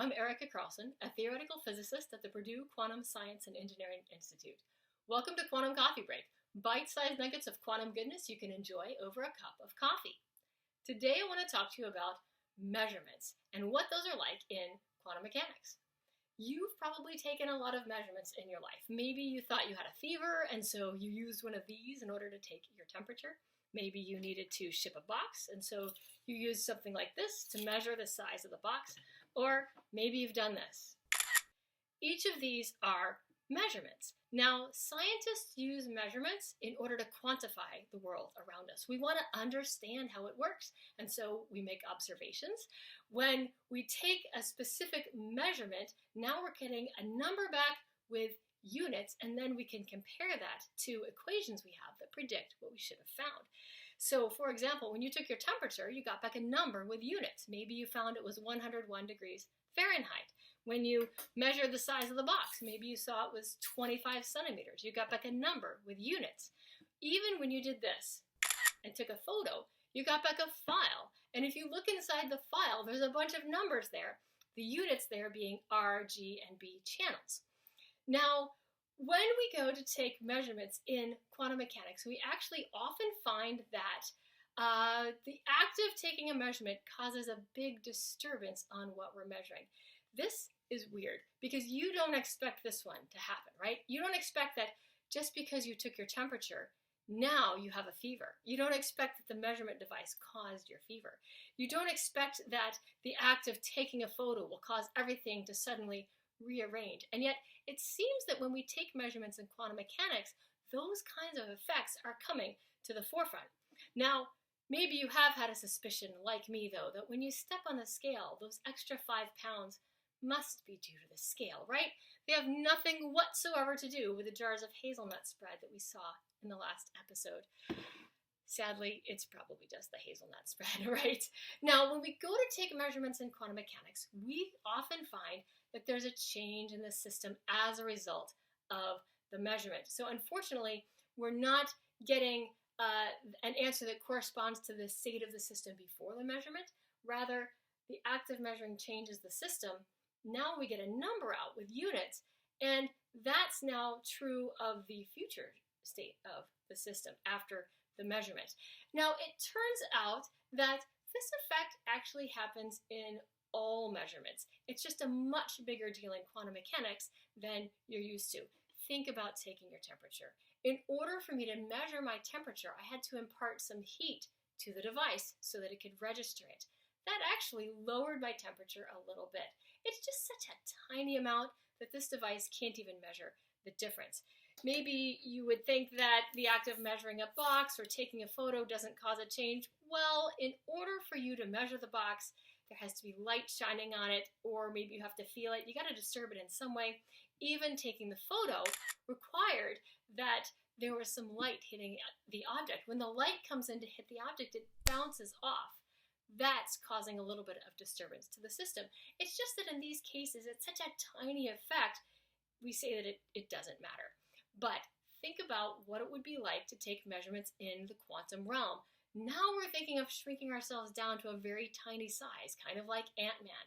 I'm Erica Carlson, a theoretical physicist at the Purdue Quantum Science and Engineering Institute. Welcome to Quantum Coffee Break, bite-sized nuggets of quantum goodness you can enjoy over a cup of coffee. Today I want to talk to you about measurements and what those are like in quantum mechanics. You've probably taken a lot of measurements in your life. Maybe you thought you had a fever and so you used one of these in order to take your temperature. Maybe you needed to ship a box and so you used something like this to measure the size of the box. Or maybe you've done this. Each of these are measurements. Now, scientists use measurements in order to quantify the world around us. We want to understand how it works, and so we make observations. When we take a specific measurement, now we're getting a number back with units, and then we can compare that to equations we have that predict what we should have found. So, for example, when you took your temperature, you got back a number with units. Maybe you found it was 101 degrees Fahrenheit. When you measured the size of the box, maybe you saw it was 25 centimeters. You got back a number with units. Even when you did this and took a photo, you got back a file. And if you look inside the file, there's a bunch of numbers there, the units there being R, G, and B channels. Now, when we go to take measurements in quantum mechanics, we actually often find that the act of taking a measurement causes a big disturbance on what we're measuring. This is weird because you don't expect this one to happen, right? You don't expect that just because you took your temperature, now you have a fever. You don't expect that the measurement device caused your fever. You don't expect that the act of taking a photo will cause everything to suddenly rearrange. And yet it seems that when we take measurements in quantum mechanics, those kinds of effects are coming to the forefront. Now, maybe you have had a suspicion, like me though, that when you step on the scale, those extra 5 pounds must be due to the scale, right? They have nothing whatsoever to do with the jars of hazelnut spread that we saw in the last episode. Sadly, it's probably just the hazelnut spread, right? Now, when we go to take measurements in quantum mechanics, we often find that there's a change in the system as a result of the measurement. So unfortunately, we're not getting an answer that corresponds to the state of the system before the measurement. Rather, the act of measuring changes the system. Now we get a number out with units, and that's now true of the future state of the system after the measurement. Now, it turns out that this effect actually happens in all measurements. It's just a much bigger deal in quantum mechanics than you're used to. Think about taking your temperature. In order for me to measure my temperature, I had to impart some heat to the device so that it could register it. That actually lowered my temperature a little bit. It's just such a tiny amount that this device can't even measure the difference. Maybe you would think that the act of measuring a box or taking a photo doesn't cause a change. Well, in order for you to measure the box, there has to be light shining on it, or maybe you have to feel it. You got to disturb it in some way. Even taking the photo required that there was some light hitting the object. When the light comes in to hit the object, it bounces off. That's causing a little bit of disturbance to the system. It's just that in these cases, it's such a tiny effect, we say that it doesn't matter. But think about what it would be like to take measurements in the quantum realm. Now we're thinking of shrinking ourselves down to a very tiny size, kind of like Ant-Man.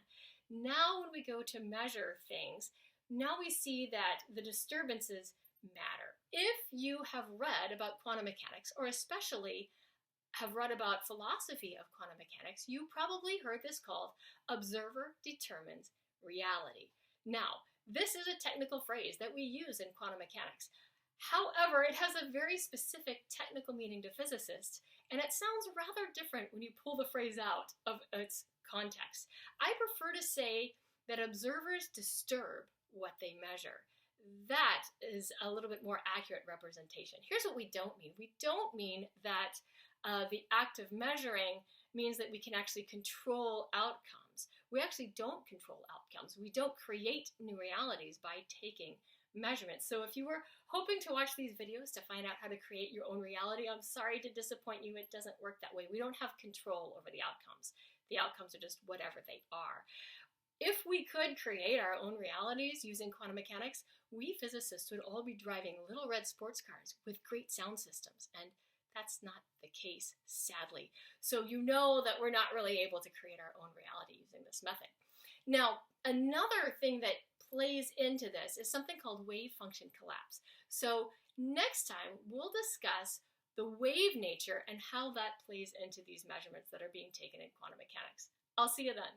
Now when we go to measure things, now we see that the disturbances matter. If you have read about quantum mechanics, or especially have read about philosophy of quantum mechanics, you probably heard this called observer determines reality. Now, this is a technical phrase that we use in quantum mechanics. However, it has a very specific technical meaning to physicists, and it sounds rather different when you pull the phrase out of its context. I prefer to say that observers disturb what they measure. That is a little bit more accurate representation. Here's what we don't mean. We don't mean that the act of measuring means that we can actually control outcomes. We actually don't control outcomes. We don't create new realities by taking measurements. So if you were hoping to watch these videos to find out how to create your own reality, I'm sorry to disappoint you. It doesn't work that way. We don't have control over the outcomes. The outcomes are just whatever they are. If we could create our own realities using quantum mechanics, we physicists would all be driving little red sports cars with great sound systems, and that's not the case, sadly. So you know that we're not really able to create our own reality using this method. Now, Another thing that plays into this is something called wave function collapse. So next time we'll discuss the wave nature and how that plays into these measurements that are being taken in quantum mechanics. I'll see you then.